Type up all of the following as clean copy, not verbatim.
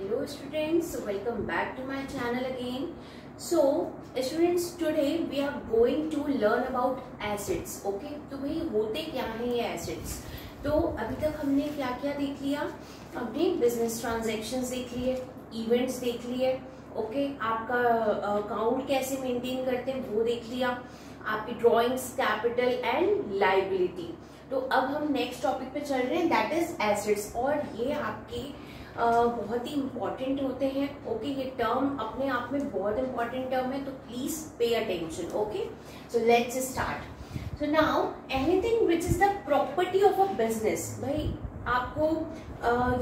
Hello students, welcome back to my channel again. So students, today we are going to learn about assets. Okay, तो भाई होते क्या हैं ये assets? तो अभी तक हमने क्या क्या देख लिया? हमने बिजनेस ट्रांजैक्शंस देख लिए, इवेंट्स देख लिए, ओके, आपका अकाउंट कैसे मेंटेन करते हैं वो देख लिया, आपकी ड्रॉइंग्स, कैपिटल एंड लायबिलिटी। तो अब हम नेक्स्ट टॉपिक पे चल रहे हैं, दैट इज एसेट्स। और ये आपके बहुत ही इंपॉर्टेंट होते हैं। ओके, ये टर्म अपने आप में बहुत इंपॉर्टेंट टर्म है, तो please pay attention. Okay, so let's start. So now anything which is the property of a business. भाई आपको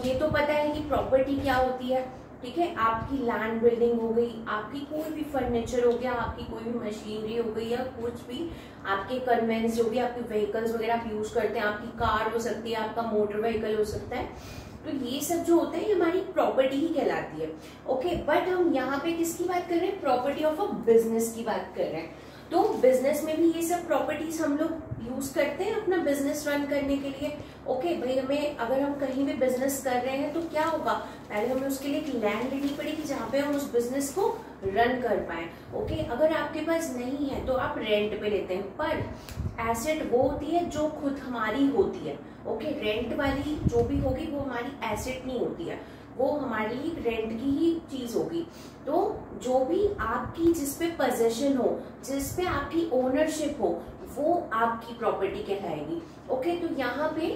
ये तो पता है कि प्रॉपर्टी क्या होती है, ठीक है। आपकी लैंड बिल्डिंग हो गई, आपकी कोई भी फर्नीचर हो गया, आपकी कोई भी मशीनरी हो गई, या कुछ भी आपके कन्वेंस जो भी आपके व्हीकल्स वगैरह आप यूज करते हैं, आपकी कार हो सकती है, आपका मोटर व्हीकल हो सकता है, तो ये सब जो होता है हमारी प्रॉपर्टी ही कहलाती है। ओके, बट हम यहाँ पे किसकी बात कर रहे हैं? प्रॉपर्टी ऑफ अ बिजनेस की बात कर रहे हैं। तो बिजनेस में भी ये सब प्रॉपर्टीज हम लोग यूज करते हैं अपना बिजनेस रन करने के लिए। ओके भाई, हमें अगर हम कहीं भी बिजनेस कर रहे हैं तो क्या होगा, पहले हमें उसके लिए एक लैंड लेनी पड़ेगी जहाँ पे हम उस बिजनेस को रन कर पाए। ओके, अगर आपके पास नहीं है तो आप रेंट पे लेते हैं, पर एसेट वो होती है जो खुद हमारी होती है। ओके, रेंट वाली जो भी होगी वो हमारी एसेट नहीं होती है, वो हमारी रेंट की ही चीज होगी। तो जो भी आपकी जिस पे पोजेशन हो, जिस पे आपकी ओनरशिप हो, वो आपकी प्रॉपर्टी कहलाएगी। ओके, तो यहाँ पे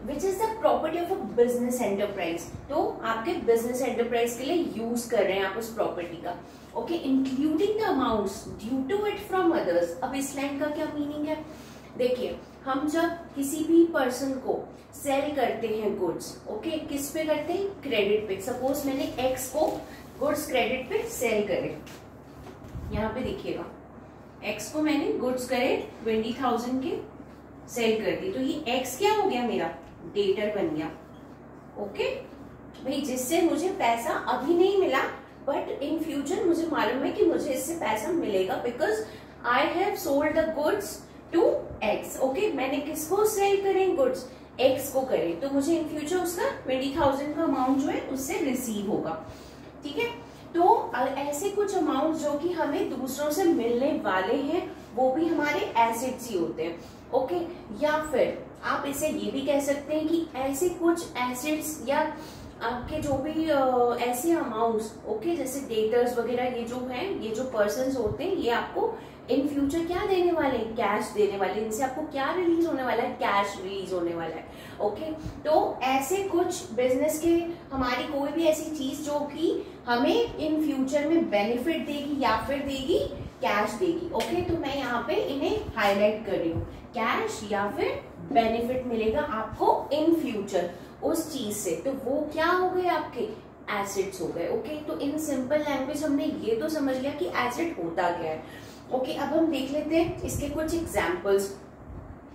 which is the property of a business enterprise, तो आपके बिजनेस एंटरप्राइज के लिए यूज कर रहे हैं आप उस प्रॉपर्टी का। Okay, including the amounts due to it from others. अब इस लाइन का क्या मीनिंग है? देखिए, हम जब किसी भी पर्सन को सेल करते हैं गुड्स, ओके, किस पे करते हैं? क्रेडिट पे। सपोज मैंने एक्स को गुड्स क्रेडिट पे सेल करे, यहाँ पे देखिएगा, एक्स को मैंने गुड्स करे 20,000 के सेल कर दी, तो ये एक्स क्या हो गया? मेरा डेटर बन गया। ओके भाई, जिससे मुझे पैसा अभी नहीं मिला, बट इन फ्यूचर मुझे मालूम है कि मुझे इससे पैसा मिलेगा, because I have sold the goods to X. Okay, मैंने किसको सेल करे? गुड्स एक्स को करे, तो मुझे इन फ्यूचर उसका 20,000 का अमाउंट जो है उससे रिसीव होगा। ठीक है, तो ऐसे कुछ अमाउंट जो कि हमें दूसरों से मिलने वाले हैं, वो भी हमारे एसेट्स ही होते हैं। ओके, या फिर आप इसे ये भी कह सकते हैं कि ऐसे कुछ एसेट्स या आपके जो भी ऐसे अमाउंट्स, ओके, जैसे डेटर्स वगैरह, ये जो हैं, ये जो पर्सन्स होते हैं, ये आपको इन फ्यूचर क्या देने वाले हैं? कैश देने वाले। इनसे आपको क्या रिलीज होने वाला है? कैश रिलीज होने वाला है। ओके, तो ऐसे कुछ बिजनेस के, हमारी कोई भी ऐसी चीज जो कि हमें इन फ्यूचर में बेनिफिट देगी या फिर देगी कैश देगी। ओके, तो मैं यहाँ पे इन्हें हाईलाइट कर रही हूँ, कैश या फिर बेनिफिट मिलेगा आपको इन फ्यूचर उस चीज से, तो वो क्या हो गए? आपके एसेट्स हो गए। ओके, तो इन सिंपल लैंग्वेज हमने ये तो समझ लिया कि एसेट होता क्या है। ओके, अब हम देख लेते हैं इसके कुछ examples.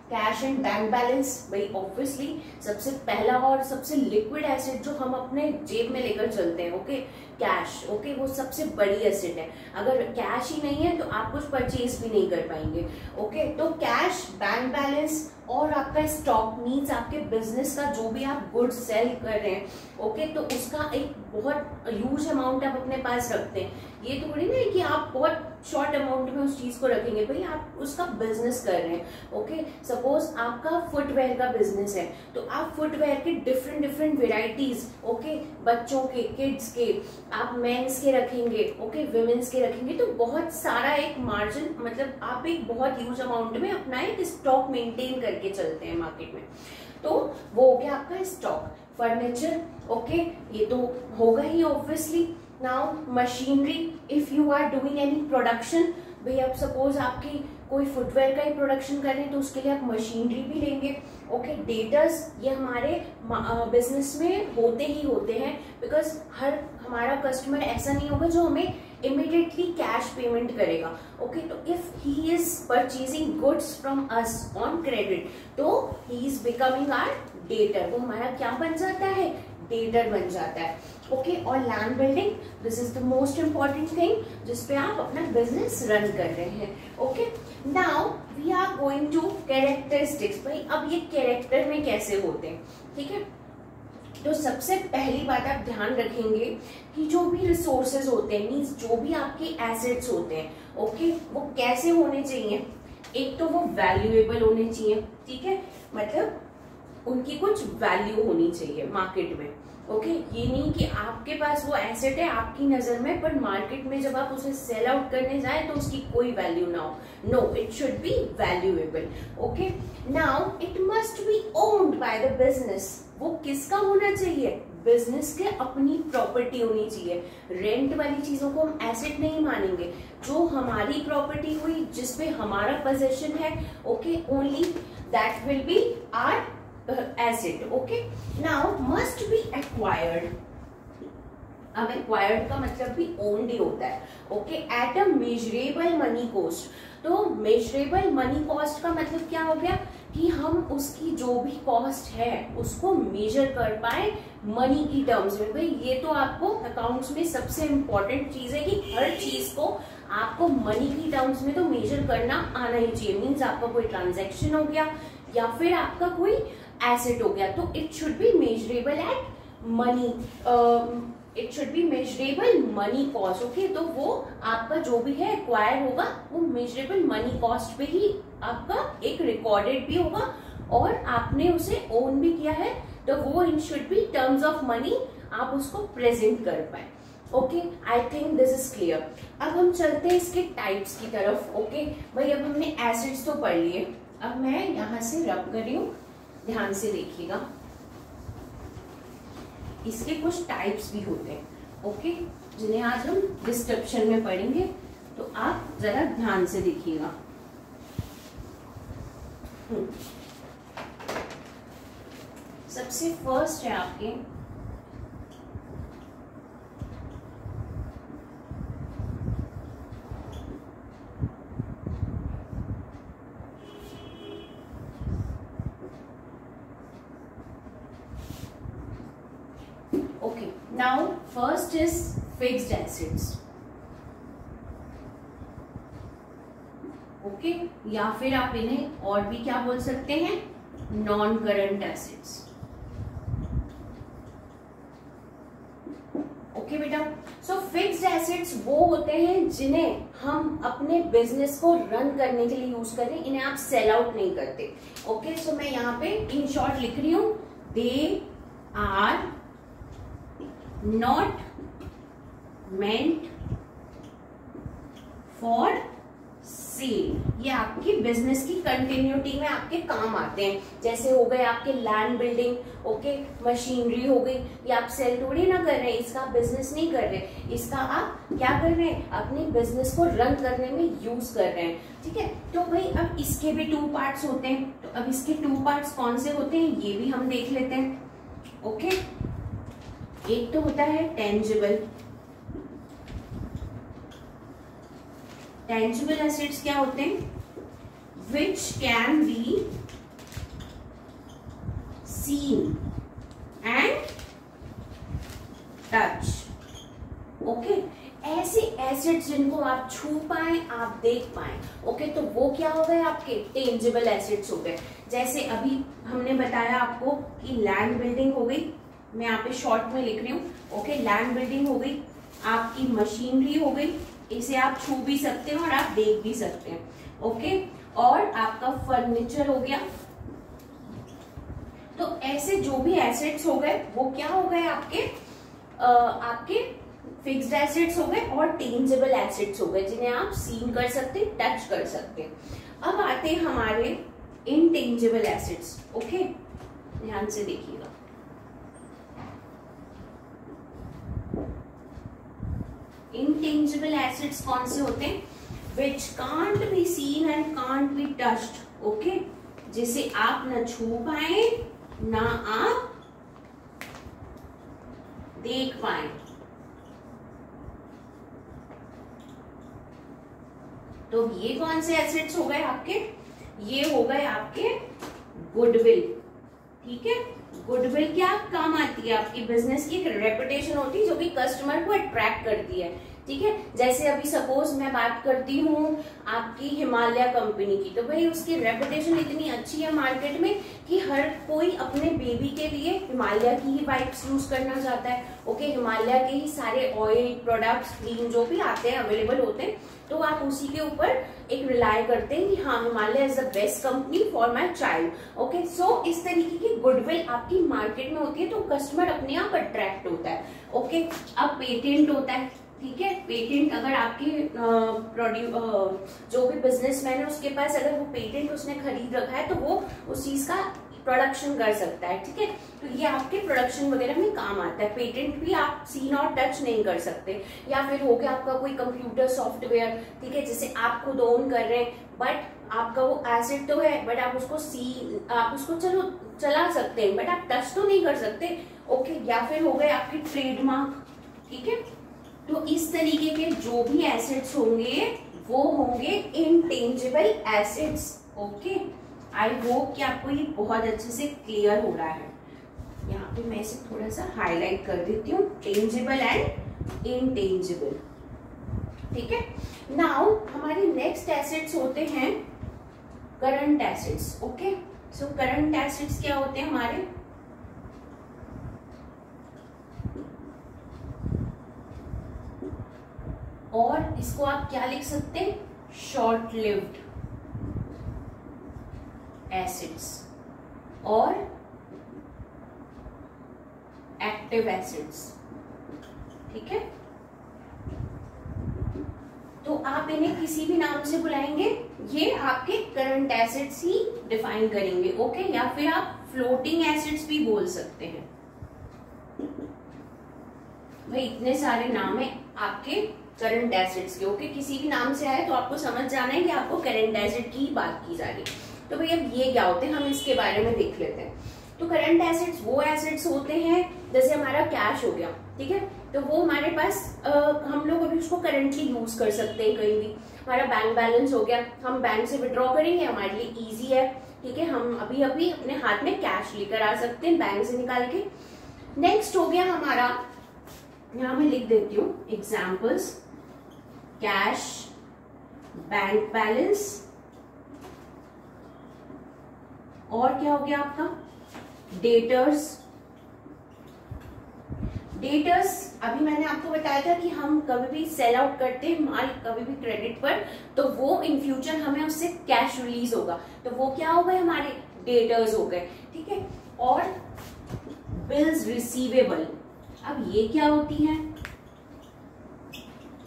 Cash and bank balance, भाई ऑब्वियसली सबसे पहला और सबसे लिक्विड एसेट जो हम अपने जेब में लेकर चलते हैं, ओके, कैश। ओके, वो सबसे बड़ी एसेट है। अगर कैश ही नहीं है तो आप कुछ परचेज भी नहीं कर पाएंगे। ओके, तो कैश, बैंक बैलेंस और आपका स्टॉक मीन्स आपके बिजनेस का जो भी आप गुड्स सेल कर रहे हैं, ओके, तो उसका एक बहुत ह्यूज अमाउंट आप अपने पास रखते हैं। ये थोड़ी ना है कि आप बहुत शॉर्ट अमाउंट में उस चीज को रखेंगे, भाई आप उसका बिजनेस कर रहे हैं। ओके, सपोज आपका फुटवेयर का बिजनेस है, तो आप फुटवेयर के डिफरेंट डिफरेंट वेराइटीज, ओके, बच्चों के, किड्स के, आप मेंस के रखेंगे, ओके, विमेन्स के रखेंगे, तो बहुत सारा एक मार्जिन, मतलब आप एक बहुत ह्यूज अमाउंट में अपना एक स्टॉक मेंटेन करके चलते हैं मार्केट में। तो वो हो गया आपका स्टॉक। फर्नीचर, ओके, ये तो होगा ही obviously. Now machinery, if you are doing any production, भाई अब सपोज आपकी कोई फुटवेयर का ही प्रोडक्शन कर रहे हैं तो उसके लिए आप मशीनरी भी लेंगे। ओके, डेटर्स, ये हमारे बिजनेस में होते ही होते हैं, बिकॉज हर हमारा कस्टमर ऐसा नहीं होगा जो हमें इमीडिएटली कैश पेमेंट करेगा। ओके, तो if he is purchasing goods from us on credit, तो he is becoming our debtor, वो हमारा क्या बन जाता है? डेटर बन जाता है। ओके, और land building, this is the most important thing जिसपे आप अपना बिजनेस रन कर रहे हैं। Okay, now we are going to characteristics. भाई अब ये कैरेक्टर में कैसे होते हैं, ठीक है। तो सबसे पहली बात आप ध्यान रखेंगे कि जो भी रिसोर्सेज होते हैं, मीन्स जो भी आपके एसेट्स होते हैं, ओके, वो कैसे होने चाहिए। एक तो वो वैल्यूएबल होने चाहिए, ठीक है, मतलब उनकी कुछ वैल्यू होनी चाहिए मार्केट में, ओके। ये नहीं कि आपके पास वो एसेट है आपकी नजर में, पर मार्केट में जब आप उसे सेल आउट करने जाए तो उसकी कोई वैल्यू ना हो। No, it should be valuable, okay. Now it must be owned by the business. वो किसका होना चाहिए, बिजनेस के अपनी प्रॉपर्टी होनी चाहिए। रेंट वाली चीजों को हम एसेट नहीं मानेंगे। जो हमारी प्रॉपर्टी हुई, जिसपे हमारा पोजेशन है, okay, only that will be our asset, okay. Now must be acquired. अब एक्वायर्ड का मतलब भी ओन्ड ही होता है, okay, at a measurable money cost. तो मेजरेबल मनी कॉस्ट का मतलब क्या हो गया कि हम उसकी जो भी कॉस्ट है उसको मेजर कर पाए मनी की टर्म्स में। भाई ये तो आपको अकाउंट्स में सबसे इंपॉर्टेंट चीज है कि हर चीज को आपको मनी की टर्म्स में तो मेजर करना आना ही चाहिए। मीन्स आपका कोई ट्रांजैक्शन हो गया या फिर आपका कोई एसेट हो गया, तो it should be measurable at money, it should be measurable money cost, okay. तो वो आपका जो भी है एक्वायर होगा वो मेजरेबल मनी कॉस्ट पे ही आपका एक रिकॉर्डेड भी होगा और आपने उसे ओन भी किया है, तो वो in should be terms of money आप उसको प्रेजेंट कर पाए, okay. I think this is clear. अब हम चलते हैं इसके टाइप्स की तरफ, ओके। भाई अब हमने एसिड्स तो पढ़ लिए, अब मैं यहां से रब कर रही हूं, ध्यान से देखिएगा। इसके कुछ टाइप्स भी होते हैं, ओके, जिन्हें आज हम डिस्क्रिप्शन में पढ़ेंगे, तो आप जरा ध्यान से देखिएगा। सबसे फर्स्ट है आपके okay, now first is fixed assets, okay, या फिर आप इन्हें और भी क्या बोल सकते हैं, नॉन करंट एसेट्स, ओके बेटा। सो फिक्स्ड एसेट्स वो होते हैं जिन्हें हम अपने बिजनेस को रन करने के लिए यूज कर रहे हैं, इन्हें आप सेल आउट नहीं करते, ओके। सो मैं यहाँ पे इन शॉर्ट लिख रही हूं, they are not meant for sale. ये आपकी बिजनेस की कंटिन्यूटी में आपके काम आते हैं। जैसे हो गए आपके लैंड बिल्डिंग, ओके, मशीनरी हो गई, ये आप सेल थोड़ी ना कर रहे हैं, इसका आप बिजनेस नहीं कर रहे, इसका आप क्या कर रहे हैं, अपने बिजनेस को रन करने में यूज कर रहे हैं, ठीक है। तो भाई अब इसके भी 2 पार्ट्स होते हैं, तो अब इसके 2 पार्ट्स कौन से होते हैं ये भी हम देख लेते हैं, ओके। एक तो होता है टेंजिबल। टेंजिबल एसेट्स क्या होते हैं, which can be seen and touch, okay. ऐसे एसेट्स जिनको आप छू पाए, आप देख पाए, ओके, तो वो क्या हो गए आपके टेंजिबल एसेट्स हो गए। जैसे अभी हमने बताया आपको कि लैंड बिल्डिंग हो गई, मैं यहाँ पे शॉर्ट में लिख रही हूँ, ओके, लैंड बिल्डिंग हो गई, आपकी मशीनरी हो गई, इसे आप छू भी सकते हैं और आप देख भी सकते हैं, ओके, और आपका फर्नीचर हो गया। तो ऐसे जो भी एसेट्स हो गए वो क्या हो गए आपके फिक्स्ड एसेट्स हो गए और टेंजिबल एसेट्स हो गए, जिन्हें आप सीन कर सकते हैं, टच कर सकते हैं। अब आते हैं हमारे इनटेंजिबल एसेट्स, ओके, ध्यान से देखिएगा। इंटेंजिबल एसेट्स कौन से होते हैं, which can't be seen and can't be touched, okay, जिसे आप न छू पाए ना आप देख पाए। तो ये कौन से एसेट्स हो गए आपके, ये हो गए आपके गुडविल, ठीक है। गुडविल क्या काम आती है, आपकी बिजनेस की एक रेपुटेशन होती है जो कि कस्टमर को अट्रैक्ट करती है, ठीक है। जैसे अभी सपोज मैं बात करती हूँ आपकी हिमालय कंपनी की, तो भाई उसकी रेपुटेशन इतनी अच्छी है मार्केट में कि हर कोई अपने बेबी के लिए हिमालय की ही वाइप्स यूज करना चाहता है। ओके, हिमालय के ही सारे ऑयल प्रोडक्ट्स क्रीम जो भी आते हैं अवेलेबल होते हैं, तो आप उसी के ऊपर एक रिलाय करते हैं कि हाँ Himalaya is the best company for my child. Okay, so इस तरीके की गुडविल आपकी मार्केट में होती है, तो कस्टमर अपने आप अट्रैक्ट होता है। ओके, अब पेटेंट होता है, ठीक है। पेटेंट अगर आपकी जो भी बिजनेसमैन है उसके पास अगर वो पेटेंट उसने खरीद रखा है तो वो उस चीज का प्रोडक्शन कर सकता है, ठीक है। तो ये आपके प्रोडक्शन वगैरह में काम आता है। पेटेंट भी आप सीन और टच नहीं कर सकते। या फिर हो गया आपका कोई कंप्यूटर सॉफ्टवेयर, ठीक है, जिसे आप खुद ओन कर रहे हैं, बट आपका वो एसेट तो है, बट आप उसको चलो चला सकते हैं, बट आप टच तो नहीं कर सकते। ओके, या फिर हो गए आपकी ट्रेडमार्क, ठीक है। तो इस तरीके के जो भी एसेट्स होंगे वो होंगे intangible assets. Okay, I hope कि आपको ये बहुत अच्छे से क्लियर हो रहा है। यहाँ पे मैं इसे थोड़ा सा हाईलाइट कर देती हूँ, टेंजिबल एंड इनटेंजिबल, ठीक है। नाउ हमारे नेक्स्ट एसेट्स होते हैं current assets. Okay, so current assets क्या होते हैं हमारे, और इसको आप क्या लिख सकते हैं, शॉर्ट लिव्ड एसिड्स और एक्टिव एसिड्स, ठीक है। तो आप इन्हें किसी भी नाम से बुलाएंगे, ये आपके करंट एसिड्स ही डिफाइन करेंगे। ओके, या फिर आप फ्लोटिंग एसिड्स भी बोल सकते हैं। भाई इतने सारे नाम है आपके करंट एसिड्स के। ओके, किसी भी नाम से आए तो आपको समझ जाना है कि आपको करंट एसिड की बात की जा रही है। तो भाई अब ये क्या होते हैं, हम इसके बारे में देख लेते हैं। तो करंट एसिड्स वो एसिड्स होते हैं, जैसे हमारा कैश हो गया, ठीक है, तो वो हमारे पास हम लोग अभी उसको करंटली यूज कर सकते हैं कहीं भी। हमारा बैंक बैलेंस हो गया, हम बैंक से विड्रॉ करेंगे, हमारे लिए इजी है, ठीक है। हम अभी अभी अपने हाथ में कैश लेकर आ सकते हैं बैंक से निकाल के। नेक्स्ट हो गया हमारा, यहाँ मैं लिख देती हूँ एग्जाम्पल्स, कैश, बैंक बैलेंस, और क्या हो गया आपका डेटर्स। डेटर्स अभी मैंने आपको बताया था कि हम कभी भी सेल आउट करते हैं माल कभी भी क्रेडिट पर, तो वो इन फ्यूचर हमें उससे कैश रिलीज होगा, तो वो क्या हो गए हमारे डेटर्स हो गए, ठीक है। और बिल्स रिसीवेबल, अब ये क्या होती है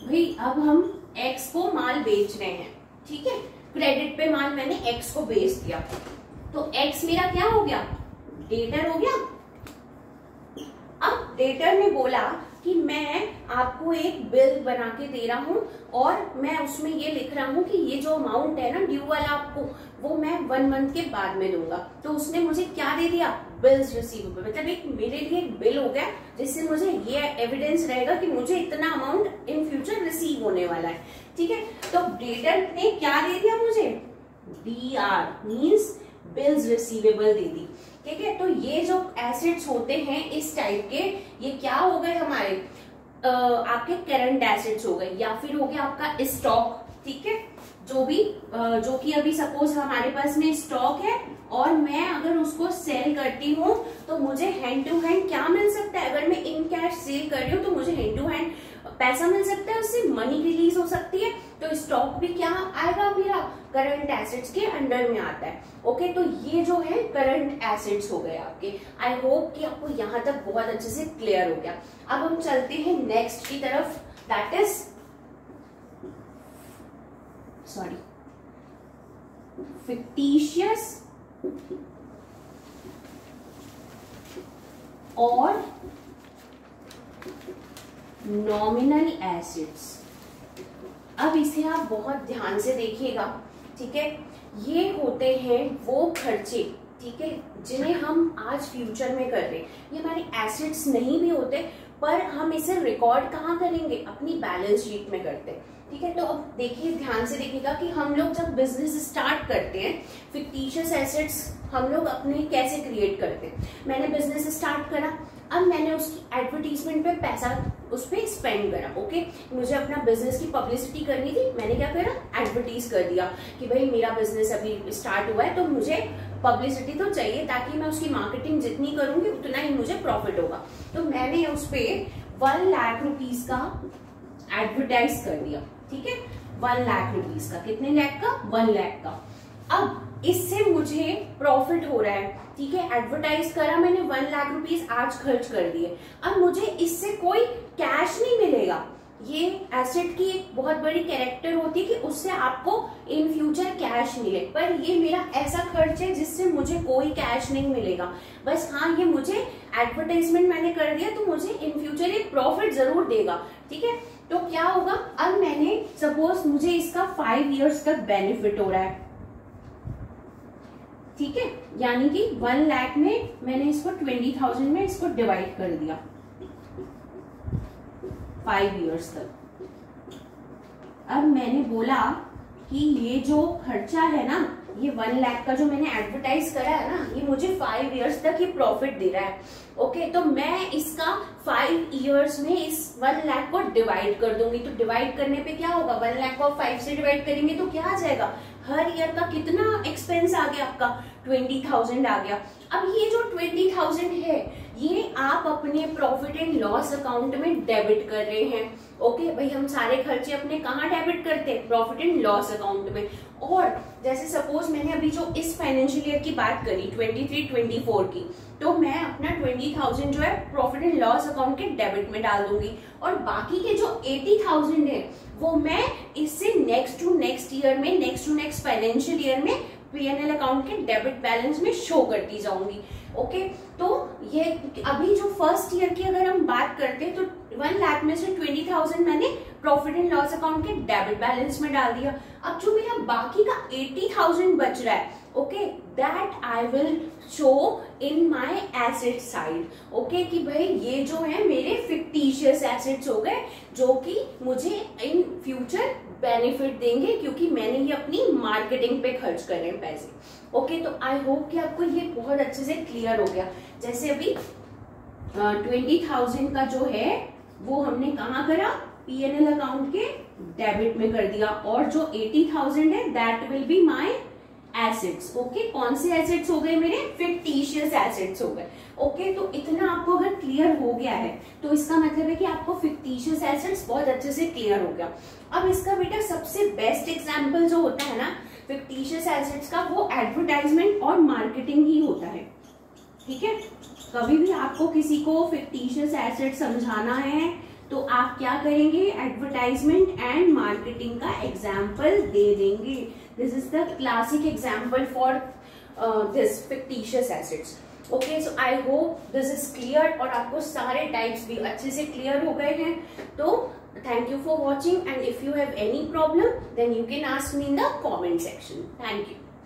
भाई, अब हम एक्स को माल बेच रहे हैं, ठीक है, क्रेडिट पे माल मैंने एक्स को बेच दिया, तो एक्स मेरा क्या हो गया, डेटर हो गया। अब डेटर ने बोला कि मैं आपको एक बिल बना के दे रहा हूं और मैं उसमें ये लिख रहा हूं कि ये जो अमाउंट है ना ड्यू वाला आपको, वो मैं 1 मंथ के बाद में दूंगा। तो उसने मुझे क्या दे दिया, बिल्स रिसीवेबल, मतलब एक मेरे लिए एक बिल हो गया जिससे मुझे ये एविडेंस रहेगा कि मुझे इतना अमाउंट इन फ्यूचर रिसीव होने वाला है, ठीक है। तो डेटर ने क्या दे दिया मुझे, बीआर मीन्स बिल्स रिसीवेबल दे दी, ठीक है। तो ये जो एसेट्स होते हैं इस टाइप के, ये क्या हो गए हमारे आपके करंट एसेट्स हो गए, या फिर हो गया आपका स्टॉक, ठीक है, जो कि अभी सपोज हमारे पास में स्टॉक है और मैं अगर उसको सेल करती हूँ तो मुझे हैंड टू हैंड क्या मिल सकता है, अगर मैं इन कैश सेल कर रही हूँ तो मुझे हैंड टू हैंड पैसा मिल सकता है, उससे मनी रिलीज हो सकती है। तो स्टॉक भी क्या आएगा मेरा, करंट एसेट्स के अंडर में आता है। ओके, तो ये जो है करंट एसेट्स हो गए आपके। आई होप कि आपको यहां तक बहुत अच्छे से क्लियर हो गया। अब हम चलते हैं नेक्स्ट की तरफ, दैट इज फिक्टिशियस और नॉमिनल एसेट्स। अब इसे आप बहुत ध्यान से देखिएगा, ठीक है। ये होते हैं वो खर्चे, ठीक है, जिन्हें हम आज फ्यूचर में कर रहे हैं। ये हमारे एसेट्स नहीं भी होते, पर हम इसे रिकॉर्ड कहाँ करेंगे, अपनी बैलेंस शीट में करते हैं, ठीक है। तो अब देखिए, ध्यान से देखिएगा कि हम लोग जब बिजनेस स्टार्ट करते हैं, फिक्टिशियस एसेट्स हम लोग अपने कैसे क्रिएट करते हैं। मैंने बिजनेस स्टार्ट करा, अब मैंने उसकी एडवर्टीजमेंट पे पैसा उस पर स्पेंड करा। ओके, मुझे अपना बिजनेस की पब्लिसिटी करनी थी, मैंने क्या करा, एडवर्टीज कर दिया कि भाई मेरा बिजनेस अभी स्टार्ट हुआ है तो मुझे पब्लिसिटी तो चाहिए, ताकि मैं उसकी मार्केटिंग जितनी करूंगी उतना ही मुझे प्रॉफिट होगा। तो मैंने उस पे 1 लाख रुपीस का एडवर्टाइज कर दिया। ठीक है, 1 लाख रुपीस का, कितने लाख का, 1 लाख का। अब इससे मुझे प्रॉफिट हो रहा है। ठीक है, एडवर्टाइज करा मैंने, 1 लाख रुपीस आज खर्च कर दिए। अब मुझे इससे कोई कैश नहीं मिलेगा। ये एसेट की एक बहुत बड़ी कैरेक्टर होती है कि उससे आपको इन फ्यूचर कैश मिले, पर ये मेरा ऐसा खर्च है जिससे मुझे कोई कैश नहीं मिलेगा। बस हाँ, ये मुझे एडवर्टाइजमेंट मैंने कर दिया तो मुझे इन फ्यूचर एक प्रॉफिट जरूर देगा। ठीक है, तो क्या होगा, अब मैंने सपोज मुझे इसका 5 इयर्स तक बेनिफिट हो रहा है। ठीक है, यानी कि 1 लाख में मैंने इसको 20,000 में इसको डिवाइड कर दिया 5 इयर्स तक। अब मैंने बोला कि ये जो खर्चा है ना, ये 1 लाख का जो मैंने एडवर्टाइज करा है ना, ये मुझे 5 इयर्स तक ये प्रॉफिट दे रहा है। ओके, तो मैं इसका 5 इयर्स में इस 1 लाख को डिवाइड कर दूंगी। तो डिवाइड करने पे क्या होगा, 1 लाख को 5 से डिवाइड करेंगे तो क्या आ जाएगा, हर ईयर का कितना एक्सपेंस आ गया आपका, 20,000 आ गया। अब ये जो 20,000 है ये आप अपने प्रॉफिट एंड लॉस अकाउंट में डेबिट कर रहे हैं। ओके भाई, हम सारे खर्चे अपने कहाँ डेबिट करते हैं, प्रॉफिट एंड लॉस अकाउंट में। और जैसे सपोज मैंने अभी जो इस फाइनेंशियल ईयर की बात करी 23-24 की, तो मैं अपना 20,000 जो है प्रॉफिट एंड लॉस अकाउंट के डेबिट में डाल दूंगी, और बाकी के जो 80,000 है वो मैं इससे नेक्स्ट टू नेक्स्ट ईयर में, next to next financial year में P&L अकाउंट के डेबिट बैलेंस में शो करती जाऊंगी। ओके, तो ये अभी जो फर्स्ट ईयर की अगर हम बात करते हैं तो 1 लाख में से 20,000 मैंने प्रॉफिट एंड लॉस अकाउंट के डेबिट बैलेंस में डाल दिया। अब जो मेरा बाकी का 80,000 बच रहा है, okay, that I will show in my asset side. Okay, कि भाई ये जो है मेरे फिक्टिशियस एसेट्स हो गए जो कि मुझे इन फ्यूचर बेनिफिट देंगे, क्योंकि मैंने ये अपनी मार्केटिंग पे खर्च करे हैं पैसे। ओके, तो आई होप कि आपको ये बहुत अच्छे से क्लियर हो गया। जैसे अभी 20,000 का जो है वो हमने कहाँ करा, P&L अकाउंट के डेबिट में कर दिया, और जो 80,000 है that will be my assets. Okay, कौन से एसेट्स हो गए मेरे, फिक्टिशियस एसेट्स हो गए। ओके, तो इतना आपको अगर क्लियर हो गया है तो इसका मतलब है कि आपको फिक्टिशियस एसेट्स बहुत अच्छे से क्लियर हो गया। अब इसका बेटा सबसे बेस्ट एग्जांपल जो होता है ना फिक्टिशियस एसेट्स का, वो एडवर्टाइजमेंट और मार्केटिंग ही होता है। ठीक है, कभी भी आपको किसी को फिक्टिशियस एसेट समझाना है तो आप क्या करेंगे, एडवर्टाइजमेंट एंड मार्केटिंग का एग्जाम्पल दे देंगे। This is the classic example for this fictitious assets. Okay, so I hope this is clear, और आपको सारे टाइप्स भी अच्छे से क्लियर हो गए हैं। तो thank you for watching, and if you have any problem then you can ask me in the comment section. Thank you.